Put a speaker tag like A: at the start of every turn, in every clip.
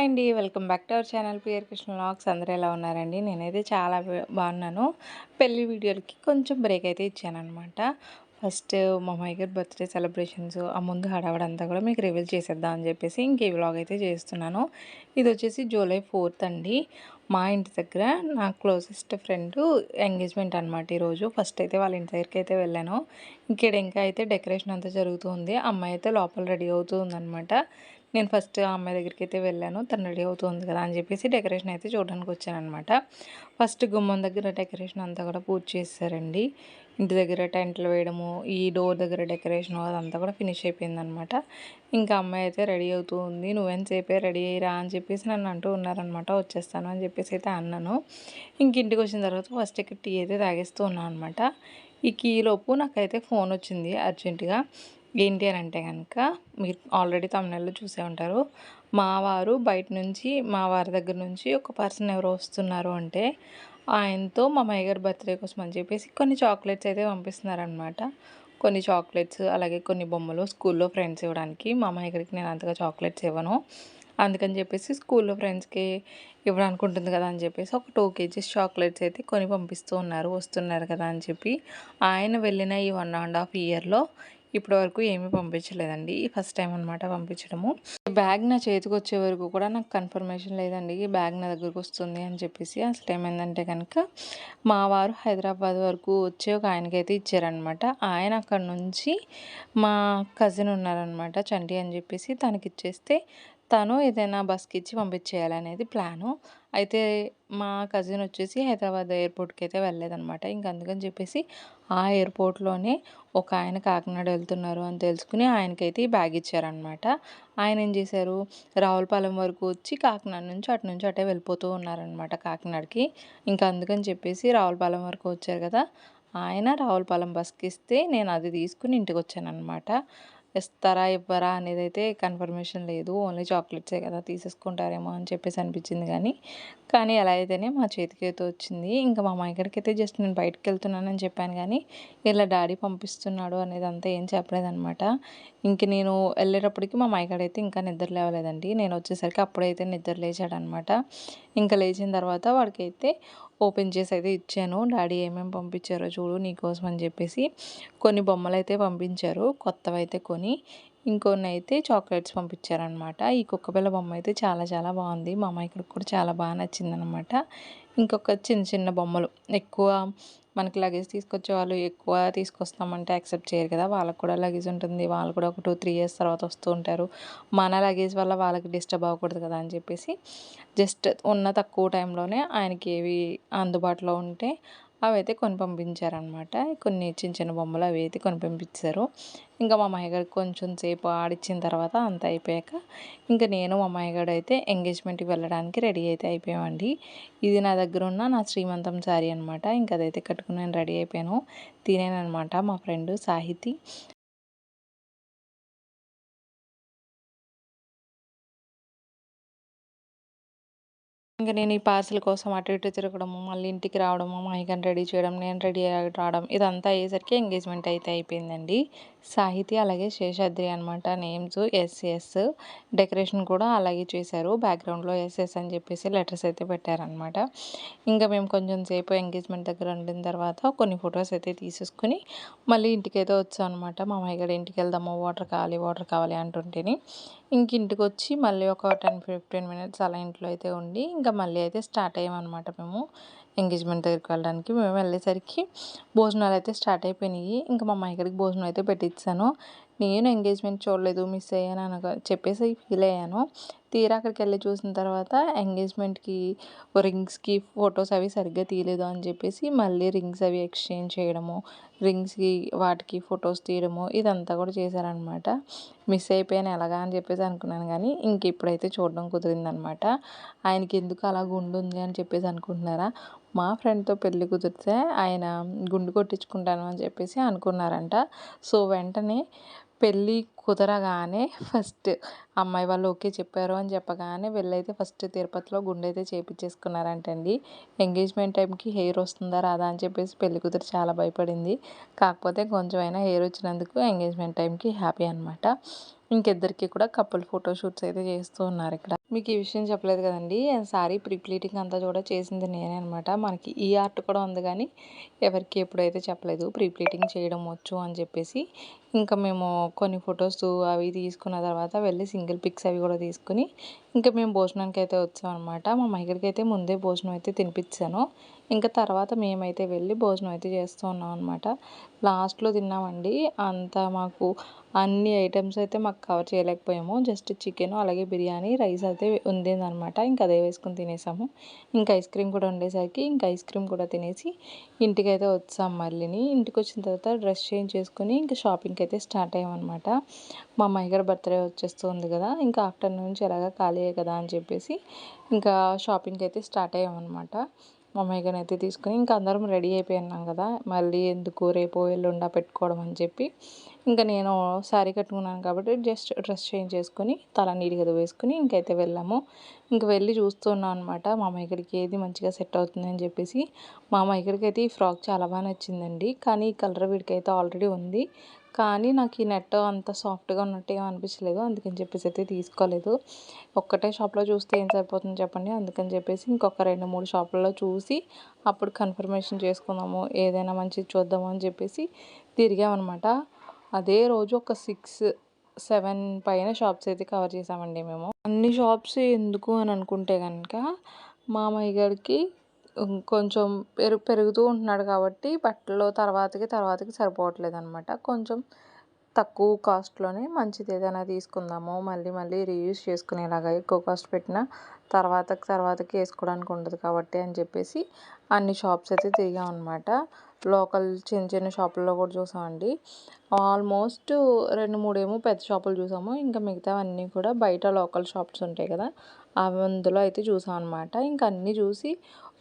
A: అండి. Welcome back to our channel PR Krishna vlogs. అందరూ ఎలా ఉన్నారండి? నేనైతే చాలా బాగున్నాను. పెళ్లి వీడియోలకి కొంచెం బ్రేక్ అయితే ఇచ్చాననమాట. ఫస్ట్ మా అమ్మాయి గారి బర్త్‌డే సెలబ్రేషన్స్ ఆ ముందు హడావిడంతా కూడా మీకు రివీల్ చేసేద్దాం అని చెప్పేసి ఈ వ్లాగ్ అయితే చేస్తున్నాను. ఇది వచ్చేసి జూలై 4th అండి. మా ఇంటి దగ్గర నా క్లోజెస్ట్ ఫ్రెండ్ ఎంగేజ్మెంట్ అనమాట ఈరోజు. ఫస్ట్ అయితే వాళ్ళ ఇంటి దగ్గరికి అయితే వెళ్ళాను. ఇంకా అయితే డెకరేషన్ అంతా జరుగుతుంది. అమ్మాయి అయితే లోపల రెడీ అవుతూ ఉందనమాట. నేను ఫస్ట్ ఆ అమ్మాయి దగ్గరికి అయితే వెళ్ళాను. తను రెడీ అవుతుంది కదా అని చెప్పేసి డెకరేషన్ అయితే చూడడానికి వచ్చానమాట. ఫస్ట్ గుమ్మం దగ్గర డెకరేషన్ అంతా కూడా పూర్తి చేశారండి. ఇంటి దగ్గర టెంట్లు వేయడము, ఈ డోర్ దగ్గర డెకరేషన్ అదంతా కూడా ఫినిష్ అయిపోయిందనమాట. ఇంకా అమ్మాయి అయితే రెడీ అవుతూ ఉంది. నువ్వెంతసేపే రెడీ అయ్యిరా అని చెప్పేసి నన్ను అంటూ ఉన్నారనమాట. వచ్చేస్తాను అని చెప్పేసి అయితే అన్నాను. ఇంటికి వచ్చిన తర్వాత ఫస్ట్ ఇక్కడ టీ అయితే తాగేస్తూ ఉన్నాను అనమాట. ఈ కీలోపు నాకైతే ఫోన్ వచ్చింది అర్జెంటుగా. ఏంటి అని అంటే కనుక మీరు ఆల్రెడీ తమిళనాడులో చూసే ఉంటారు. మా వారి దగ్గర నుంచి ఒక పర్సన్ ఎవరో వస్తున్నారు అంటే ఆయనతో మా అమ్మాయి గారి బర్త్డే కోసం అని చెప్పేసి కొన్ని చాక్లెట్స్ అయితే పంపిస్తున్నారనమాట. కొన్ని చాక్లెట్స్ అలాగే కొన్ని బొమ్మలు స్కూల్లో ఫ్రెండ్స్ ఇవ్వడానికి. మా అమ్మాయి గారికి నేను అంతగా చాక్లెట్స్ ఇవ్వను. అందుకని చెప్పేసి స్కూల్లో ఫ్రెండ్స్కి ఇవ్వడానికి ఉంటుంది కదా అని చెప్పేసి ఒక 2 kgs చాక్లెట్స్ అయితే కొని పంపిస్తూ ఉన్నారు. వస్తున్నారు కదా అని చెప్పి. ఆయన వెళ్ళిన ఈ 1.5 ఇయర్లో ఇప్పటివరకు ఏమీ పంపించలేదండి. ఫస్ట్ టైం అనమాట పంపించడము. ఈ బ్యాగ్ నా చేతికి వచ్చే వరకు కూడా నాకు కన్ఫర్మేషన్ లేదండి. ఈ బ్యాగ్ నా దగ్గరకు వస్తుంది అని చెప్పేసి. అసలు ఏమైందంటే కనుక మా వారు హైదరాబాద్ వరకు వచ్చి ఒక ఆయనకైతే ఇచ్చారనమాట. ఆయన అక్కడ నుంచి మా కజిన్ ఉన్నారనమాట చంటి అని చెప్పేసి తనకి ఇచ్చేస్తే తను ఏదైనా బస్కి ఇచ్చి పంపించేయాలనేది ప్లాను. అయితే మా కజిన్ వచ్చేసి హైదరాబాద్ ఎయిర్పోర్ట్కి అయితే వెళ్ళలేదనమాట. అందుకని చెప్పేసి ఆ ఎయిర్పోర్ట్లోనే ఒక ఆయన కాకినాడ వెళ్తున్నారు అని తెలుసుకుని ఆయనకైతే ఈ బ్యాగ్ ఇచ్చారనమాట. ఆయన ఏం చేశారు, రావులపాలెం వరకు వచ్చి కాకినాడ నుంచి అటే వెళ్ళిపోతూ ఉన్నారనమాట కాకినాడకి. అందుకని చెప్పేసి రావులపాలెం వరకు వచ్చారు కదా, ఆయన రావులపాలెం బస్కి ఇస్తే నేను అది తీసుకుని ఇంటికి వచ్చానమాట. ఇస్తారా ఇవ్వరా అనేది అయితే కన్ఫర్మేషన్ లేదు. ఓన్లీ చాక్లెట్సే కదా తీసేసుకుంటారేమో అని చెప్పేసి అనిపించింది కానీ ఎలా అయితేనే మా చేతికైతే వచ్చింది. మా అమ్మాయి గారికి అయితే జస్ట్ నేను బయటకు వెళ్తున్నానని చెప్పాను కానీ ఇలా డాడీ పంపిస్తున్నాడు అనేది అంతా ఏం చెప్పలేదనమాట. నేను వెళ్ళేటప్పటికి మా మాయగాడైతే ఇంకా నిద్ర లేవలేదండి. నేను వచ్చేసరికి అప్పుడైతే నిద్ర లేచాడనమాట. లేచిన తర్వాత వాడికైతే ఓపెన్ చేసి అయితే ఇచ్చాను. డాడీ ఏమేమి పంపించారో చూడు నీకోసం అని చెప్పేసి. కొన్ని బొమ్మలు అయితే పంపించారు కొత్తవైతే కొని. ఇంకొన్ని అయితే చాక్లెట్స్ పంపించారనమాట. ఈ కుక్కపిల్ల బొమ్మ అయితే చాలా చాలా బాగుంది. మా అమ్మాయికి కూడా చాలా బాగా నచ్చిందనమాట. ఇంకొక చిన్న చిన్న బొమ్మలు ఎక్కువ మనకి లగేజ్ తీసుకొచ్చే వాళ్ళు ఎక్కువ తీసుకొస్తామంటే యాక్సెప్ట్ చేయరు కదా, వాళ్ళకి కూడా లగేజ్ ఉంటుంది. వాళ్ళు కూడా ఒక 2-3 ఇయర్స్ తర్వాత వస్తూ ఉంటారు. మన లగేజ్ వల్ల వాళ్ళకి డిస్టర్బ్ అవ్వకూడదు కదా అని చెప్పేసి జస్ట్ ఉన్న తక్కువ టైంలోనే ఆయనకి ఏవి అందుబాటులో ఉంటే అవైతే కొని పంపించారనమాట. కొన్ని చిన్న చిన్న బొమ్మలు అవి అయితే కొని పంపించారు. మా అమ్మాయి గారికి కొంచెం సేపు ఆడిచ్చిన తర్వాత అంత అయిపోయాక నేను మా అమ్మాయి గారు అయితే ఎంగేజ్మెంట్కి వెళ్ళడానికి రెడీ అయితే అయిపోయామండి. ఇది నా దగ్గర ఉన్న నా శ్రీమంతం శారీ అనమాట. అదైతే కట్టుకుని నేను రెడీ అయిపోయాను. తినేనమాట మా ఫ్రెండ్ సాహితి. నేను ఈ పార్సెల్ కోసం అటు ఇటు తిరగడము, మళ్ళీ ఇంటికి రావడము, మా అయ్యగారిని రెడీ చేయడం, నేను రెడీ రావడం ఇదంతా అయ్యేసరికి ఎంగేజ్మెంట్ అయితే అయిపోయిందండి. సాహితి అలాగే శేషాద్రి అనమాట నేమ్స్. ఎస్ఎస్ డెకరేషన్ కూడా అలాగే చేశారు. బ్యాక్గ్రౌండ్లో ఎస్ఎస్ అని చెప్పేసి లెటర్స్ అయితే పెట్టారనమాట. మేము కొంచెం సేపు ఎంగేజ్మెంట్ దగ్గర ఉండిన తర్వాత కొన్ని ఫొటోస్ అయితే తీసేసుకుని మళ్ళీ ఇంటికైతే వచ్చాం అనమాట. మా అయ్యగారు ఇంటికి వెళ్దాము వాటర్ కావాలి అంటుంటేని ఇంటికి వచ్చి మళ్ళీ ఒక 10-15 మినిట్స్ అలా ఇంట్లో అయితే ఉండి మళ్ళీ అయితే స్టార్ట్ అయ్యామన్నమాట. మేము ఎంగేజ్మెంట్ దగ్గరికి వెళ్ళడానికి మేము వెళ్ళేసరికి భోజనాలు అయితే స్టార్ట్ అయిపోయినాయి. మా అమ్మాయి గారికి భోజనం అయితే పెట్టించాను. నేను ఎంగేజ్మెంట్ చూడలేదు, మిస్ అయ్యాను అనగా చెప్పేసి ఫీల్ అయ్యాను. తీరా అక్కడికి వెళ్ళి చూసిన తర్వాత ఎంగేజ్మెంట్కి రింగ్స్కి ఫొటోస్ అవి సరిగ్గా తీయలేదు అని చెప్పేసి మళ్ళీ రింగ్స్ అవి ఎక్స్చేంజ్ చేయడము, రింగ్స్కి వాటికి ఫొటోస్ తీయడము ఇదంతా కూడా చేశారనమాట. మిస్ అయిపోయాను ఎలాగా అని చెప్పేసి అనుకున్నాను కానీ ఇప్పుడైతే చూడడం కుదిరిందనమాట. ఆయనకి ఎందుకు అలా గుండు ఉంది అని చెప్పేసి అనుకుంటున్నారా, మా ఫ్రెండ్తో పెళ్ళి కుదిరితే ఆయన గుండు కొట్టించుకుంటాను అని చెప్పేసి అనుకున్నారంట. సో వెంటనే పెళ్ళి కుదరగానే ఫస్ట్ అమ్మాయి వాళ్ళు ఓకే చెప్పారు అని చెప్పగానే వెళ్ళైతే ఫస్ట్ తిరుపతిలో గుండె చేయించేసుకున్నారంటండి. ఎంగేజ్మెంట్ టైంకి హెయిర్ వస్తుందా రాదా అని చెప్పేసి పెళ్లి కూతురు చాలా భయపడింది. కాకపోతే కొంచెమైనా హెయిర్ వచ్చినందుకు ఎంగేజ్మెంట్ టైంకి హ్యాపీ అనమాట. ఇంకిద్దరికి కూడా కపుల్ ఫోటో షూట్స్ అయితే చేస్తూ ఉన్నారు ఇక్కడ. మీకు ఈ విషయం చెప్పలేదు కదండీ! సారీ ప్రీ ప్లీటింగ్ అంతా కూడా చేసింది నేనే అనమాట. మనకి ఈ ఆర్ట్ కూడా ఉంది కానీ ఎవరికీ ఎప్పుడైతే చెప్పలేదు. ప్రీ ప్లీటింగ్ చేయడం వచ్చు అని చెప్పేసి. ఇంకా మేము కొన్ని ఫొటోస్ అవి తీసుకున్న తర్వాత వెళ్ళి సింగిల్ పిక్స్ అవి కూడా తీసుకొని ఇంకా మేము భోజనానికి అయితే వచ్చామనమాట. మా మహిళకైతే ముందే భోజనం అయితే తినిపించాను. ఇంకా తర్వాత మేమైతే వెళ్ళి భోజనం అయితే చేస్తూ ఉన్నాం అనమాట. లాస్ట్‌లో తిన్నామండి. అంతా మాకు అన్ని ఐటెమ్స్ అయితే మాకు కవర్ చేయలేకపోయాము. జస్ట్ చికెను, అలాగే బిర్యానీ, రైస్ అయితే ఉండిందనమాట. ఇంక అదే వేసుకొని తినేసాము. ఇంకా ఐస్ క్రీమ్ కూడా ఉండేసరికి ఇంకా ఐస్ క్రీమ్ కూడా తినేసి ఇంటికైతే వచ్చాం మళ్ళీని. ఇంటికొచ్చిన తర్వాత డ్రెస్ చేంజ్ చేసుకొని ఇంకా షాపింగ్‌కి అయితే స్టార్ట్ అయ్యామనమాట. మా అమ్మాయి గారి బర్త్‌డే వచ్చేస్తుంది కదా! ఇంకా ఆఫ్టర్‌నూన్ నుంచి ఎలాగో ఖాళీయే కదా అని చెప్పేసి ఇంకా షాపింగ్‌కి అయితే స్టార్ట్ అయ్యామనమాట. మా అమ్మాయి గారిని అయితే తీసుకొని ఇంకా అందరం రెడీ అయిపోయి ఉన్నాం కదా! మళ్ళీ ఎందుకు రేపో ఎల్లుండో పెట్టుకోవడం అని చెప్పి ఇంకా నేను శారీ కట్టుకున్నాను కాబట్టి జస్ట్ డ్రెస్ చేంజ్ చేసుకొని తల నీట్‌గా దువ్వేసుకొని ఇంకైతే వెళ్ళాము. ఇంక వెళ్ళి చూస్తున్నాం అనమాట. మా అమ్మాయి గారికి ఏది మంచిగా సెట్ అవుతుంది అని చెప్పేసి. మా అమ్మాయి గారికైతే ఈ ఫ్రాక్ చాలా బాగా నచ్చిందండి. కానీ ఈ కలర్ వీడికైతే ఆల్రెడీ ఉంది. కానీ నాకు ఈ నెట్ అంత సాఫ్ట్‌గా ఉన్నట్టు ఏమి అనిపించలేదు. అందుకని చెప్పేసి అయితే తీసుకోలేదు. ఒక్కటే షాప్‌లో చూస్తే ఏం సరిపోతుంది చెప్పండి. అందుకని చెప్పేసి ఇంకొక 2, 3 షాపుల్లో చూసి అప్పుడు కన్ఫర్మేషన్ చేసుకుందాము. ఏదైనా మంచిది చూద్దాము అని చెప్పేసి తిరిగామనమాట. అదే రోజు ఒక 6, 7 పైన షాప్స్ అయితే కవర్ చేసామండి మేము. అన్ని షాప్స్ ఎందుకు అని అనుకుంటే గనక మామయ్య గారికి కొంచెం పెరుగుతూ ఉంటున్నాడు కాబట్టి బట్టలు తర్వాతకి సరిపోవట్లేదనమాట. కొంచెం తక్కువ కాస్ట్‌లోనే మంచిది ఏదైనా తీసుకుందాము. మళ్ళీ మళ్ళీ రీయూజ్ చేసుకునేలాగా ఎక్కువ కాస్ట్ పెట్టినా తర్వాతకి వేసుకోవడానికి ఉండదు కాబట్టి అని చెప్పేసి అన్ని షాప్స్ అయితే తిరిగామనమాట. లోకల్ చిన్న చిన్న షాపుల్లో కూడా చూసామండి. ఆల్మోస్ట్ 2, 3 ఏమో పెద్ద షాపులు చూసాము. ఇంకా మిగతావన్నీ కూడా బయట లోకల్ షాప్స్ ఉంటాయి కదా! అందులో అయితే చూసామనమాట. ఇంక అన్నీ చూసి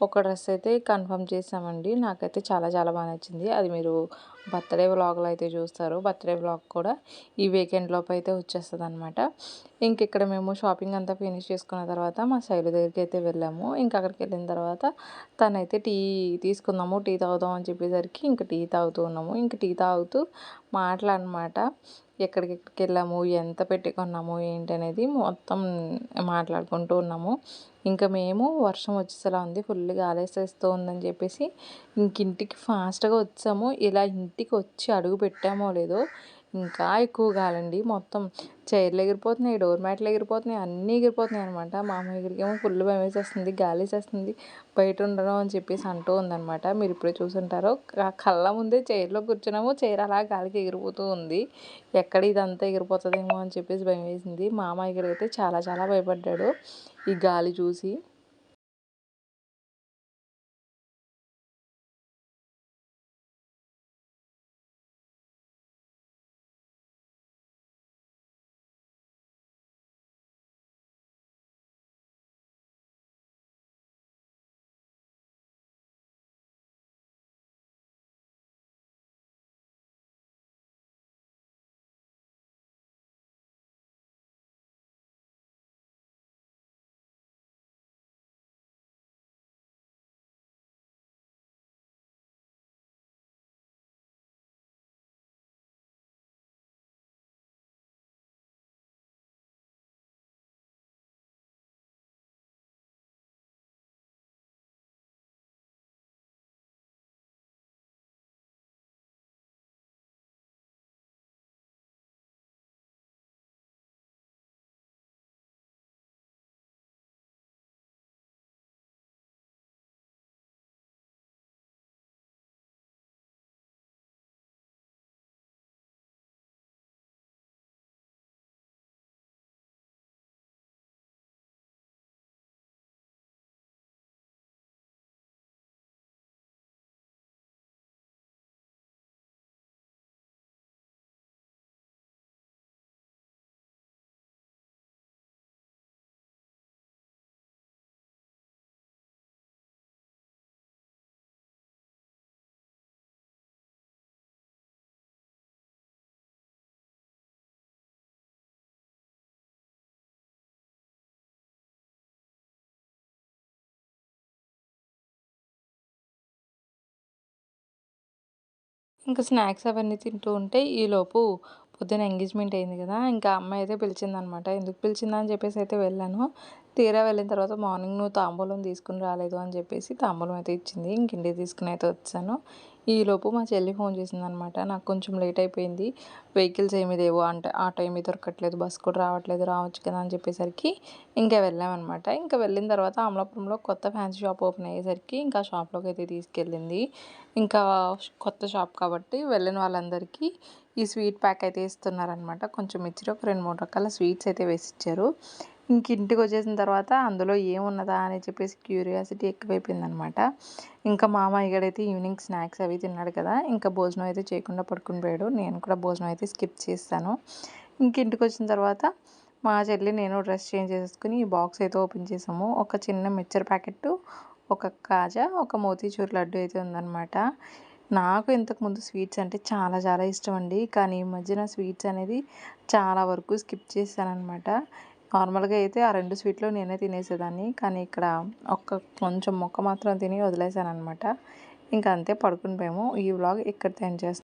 A: ఒక డ్రెస్ అయితే కన్ఫర్మ్ చేసామండి. నాకైతే చాలా చాలా బాగా నచ్చింది. అది మీరు బర్త్‌డే వ్లాగ్‌లో అయితే చూస్తారు. బర్త్‌డే వ్లాగ్ కూడా ఈ వీకెండ్ లోపు అయితే వచ్చేస్తదనమాట. ఇక్కడ మేము షాపింగ్ అంతా ఫినిష్ చేసుకున్న తర్వాత మా శైలు దగ్గరికి అయితే వెళ్ళాము. అక్కడికి వెళ్ళిన తర్వాత తనైతే టీ తీసుకుందాము, టీ తాగుదాం అని చెప్పేసరికి టీ తాగుతూ ఉన్నాము. టీ తాగుతూ మాటలనమాట. ఎక్కడికెక్కడికి వెళ్ళాము, ఎంత పెట్టి కొన్నాము, ఏంటనేది మొత్తం మాట్లాడుకుంటూ ఉన్నాము. మేము వర్షం వచ్చేసేలా ఉంది. ఫుల్ గాలేసేస్తూ ఉందని చెప్పేసి ఇంటికి ఫాస్ట్‌గా వచ్చాము. ఇలా ఇంటికి వచ్చి అడుగు పెట్టామో లేదో ఇంకా ఎక్కువ గాలండి. మొత్తం చైర్లు ఎగిరిపోతున్నాయి, డోర్ మ్యాట్లు ఎగిరిపోతున్నాయి, అన్నీ ఎగిరిపోతున్నాయి అనమాట. మా అమ్మాయి గారికేమో ఫుల్ భయమేసేస్తుంది, గాలేసేస్తుంది, బయట ఉండను అని చెప్పేసి అంటూ ఉందనమాట. మీరు ఇప్పుడే చూసుంటారు. కళ్ళ ముందే చైర్‌లో కూర్చున్నాము. చైర్ అలా గాలికి ఎగిరిపోతూ ఉంది. ఎక్కడ ఇదంతా ఎగిరిపోతదేమో అని చెప్పేసి భయమేసింది. మా అమ్మాయి గారైతే చాలా చాలా భయపడ్డాడు ఈ గాలి చూసి. స్నాక్స్ అవన్నీ తింటూ ఉంటే ఈలోపు పొద్దున ఎంగేజ్మెంట్ అయింది కదా! ఇంకా అమ్మాయి అయితే పిలిచిందనమాట. ఎందుకు పిలిచిందా అని చెప్పేసి అయితే వెళ్ళాను. తీరా వెళ్ళిన తర్వాత మార్నింగ్ "నువ్వు తాంబూలం తీసుకొని రాలేదు" అని చెప్పేసి తాంబూలం అయితే ఇచ్చింది. ఇంక ఇంటికి తీసుకొని అయితే వచ్చాను. ఈలోపు మా చెల్లి ఫోన్ చేసిందనమాట. నాకు కొంచెం లేట్ అయిపోయింది. వెహికల్స్ ఏమి లేవు అంటే ఆటో ఏమీ దొరకట్లేదు, బస్ కూడా రావట్లేదు, రావచ్చు కదా అని చెప్పేసరికి ఇంకా వెళ్ళామనమాట. ఇంకా వెళ్ళిన తర్వాత అమలాపురంలో కొత్త ఫ్యాన్సీ షాప్ ఓపెన్ అయ్యేసరికి ఇంకా షాప్‌లోకి అయితే తీసుకెళ్ళింది. ఇంకా కొత్త షాప్ కాబట్టి వెళ్ళిన వాళ్ళందరికీ ఈ స్వీట్ ప్యాక్ అయితే ఇస్తున్నారనమాట. కొంచెం ఇచ్చిర్రు. ఒక 2, 3 రకాల స్వీట్స్ అయితే వేసిచ్చారు. ఇంక ఇంటికొచ్చేసిన తర్వాత అందులో ఏమున్నదా అని చెప్పేసి క్యూరియాసిటీ ఎక్కువైపోయిందనమాట. ఇంకా మా మామయ్యగాడైతే ఈవినింగ్ స్నాక్స్ అవి తిన్నాడు కదా! ఇంకా భోజనం అయితే చేయకుండా పడుకొని పోయాడు. నేను కూడా భోజనం అయితే స్కిప్ చేశాను. ఇంక ఇంటికొచ్చిన తర్వాత మా చెల్లి, నేను డ్రెస్ చేంజ్ చేసేసుకొని ఈ బాక్స్ అయితే ఓపెన్ చేసాము. ఒక చిన్న మిక్చర్ ప్యాకెట్టు, ఒక కాజా, ఒక మోతీచూర్ లడ్డు అయితే ఉందనమాట. నాకు ఇంతకుముందు స్వీట్స్ అంటే చాలా చాలా ఇష్టమండి. కానీ ఈ మధ్యన స్వీట్స్ అనేది చాలా వరకు స్కిప్ చేశాననమాట. నార్మల్‌గా అయితే ఆ 2 స్వీట్లు నేనే తినేసేదాన్ని. కానీ ఇక్కడ కొంచెం ముక్క మాత్రం తిని వదిలేసాననమాట. ఇంక అంతే పడుకొని పోయాము. ఈ వ్లాగ్ ఇక్కడితో ఎండ్ చేస్తున్నాను.